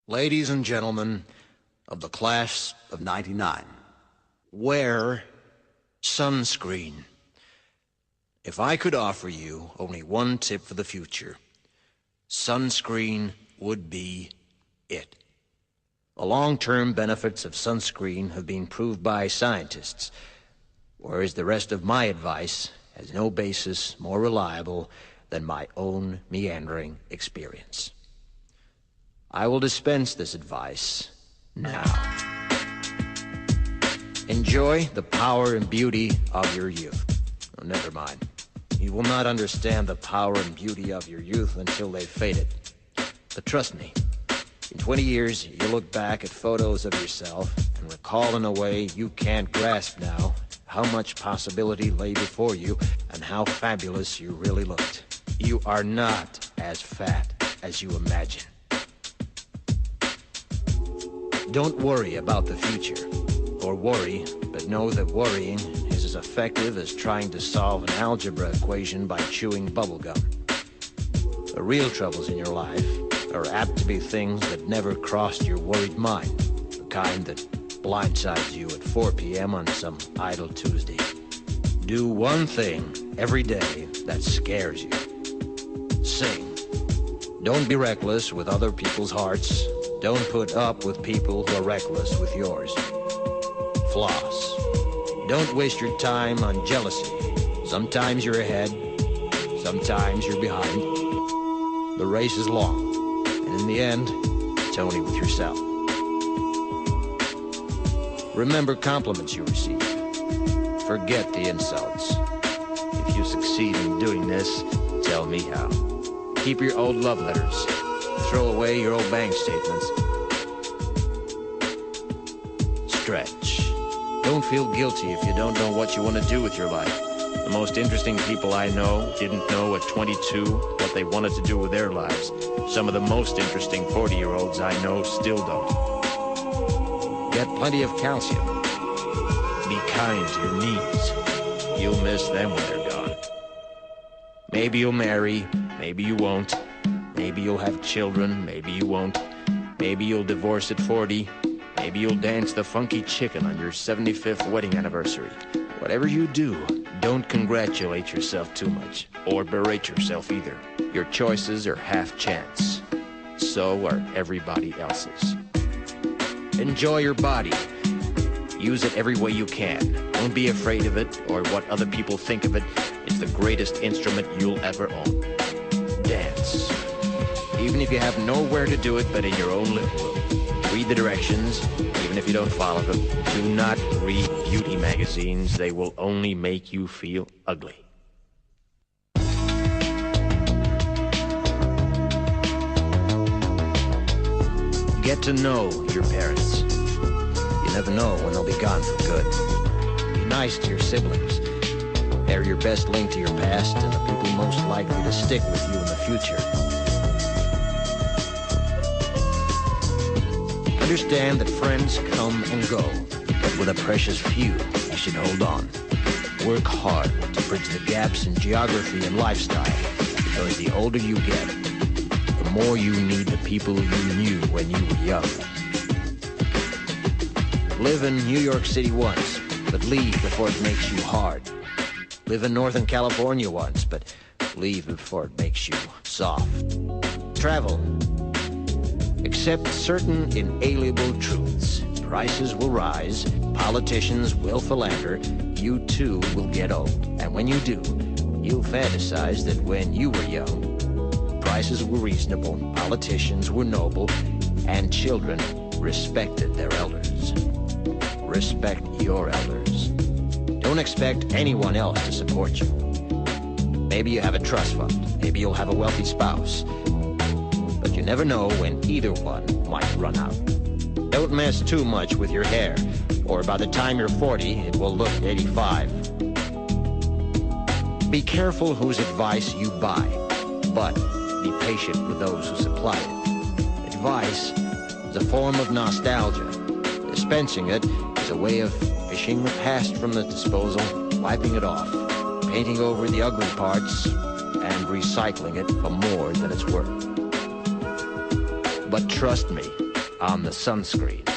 Ladies and gentlemen of the class of '99, wear sunscreen. If I could offer you only one tip for the future, sunscreen would be it. The long-term benefits of sunscreen have been proved by scientists, whereas the rest of my advice has no basis more reliable than my own meandering experience. I will dispense this advice now. Enjoy the power and beauty of your youth. Oh, never mind. You will not understand the power and beauty of your youth until they've faded. But trust me, in 20 years, you'll look back at photos of yourself and recall in a way you can't grasp now how much possibility lay before you and how fabulous you really looked. You are not as fat as you imagine. Don't worry about the future, or worry, but know that worrying is as effective as trying to solve an algebra equation by chewing bubblegum. The real troubles in your life are apt to be things that never crossed your worried mind, the kind that blindsides you at 4 p.m. on some idle Tuesday. Do one thing every day that scares you. Sing. Don't be reckless with other people's hearts. Don't put up with people who are reckless with yours. Floss. Don't waste your time on jealousy. Sometimes you're ahead, sometimes you're behind. The race is long, and in the end, it's only with yourself. Remember compliments you receive. Forget the insults. If you succeed in doing this, tell me how. Keep your old love letters. Throw away your old bank statements. Stretch. Don't feel guilty if you don't know what you want to do with your life. The most interesting people I know didn't know at 22 what they wanted to do with their lives. Some of the most interesting 40-year-olds I know still don't. Get plenty of calcium. Be kind to your knees. You'll miss them when they're gone. Maybe you'll marry, maybe you won't. Maybe you'll have children, maybe you won't. Maybe you'll divorce at 40. Maybe you'll dance the funky chicken on your 75th wedding anniversary. Whatever you do, don't congratulate yourself too much, or berate yourself either. Your choices are half chance. So are everybody else's. Enjoy your body. Use it every way you can. Don't be afraid of it or what other people think of it. It's the greatest instrument you'll ever own. Dance. Even if you have nowhere to do it but in your own living room. Read the directions, even if you don't follow them. Do not read beauty magazines. They will only make you feel ugly. Get to know your parents. You never know when they'll be gone for good. Be nice to your siblings. They're your best link to your past and the people most likely to stick with you in the future. Understand that friends come and go, but with a precious few, you should hold on. Work hard to bridge the gaps in geography and lifestyle, because the older you get, the more you need the people you knew when you were young. Live in New York City once, but leave before it makes you hard. Live in Northern California once, but leave before it makes you soft. Travel. Accept certain inalienable truths. Prices will rise, politicians will philander, you too will get old. And when you do, you'll fantasize that when you were young, prices were reasonable, politicians were noble, and children respected their elders. Respect your elders. Don't expect anyone else to support you. Maybe you have a trust fund, maybe you'll have a wealthy spouse. But you never know when either one might run out. Don't mess too much with your hair, or by the time you're 40, it will look 85. Be careful whose advice you buy, but be patient with those who supply it. Advice is a form of nostalgia. Dispensing it is a way of fishing the past from the disposal, wiping it off, painting over the ugly parts, and recycling it for more than it's worth. But trust me, on the Sunscreen.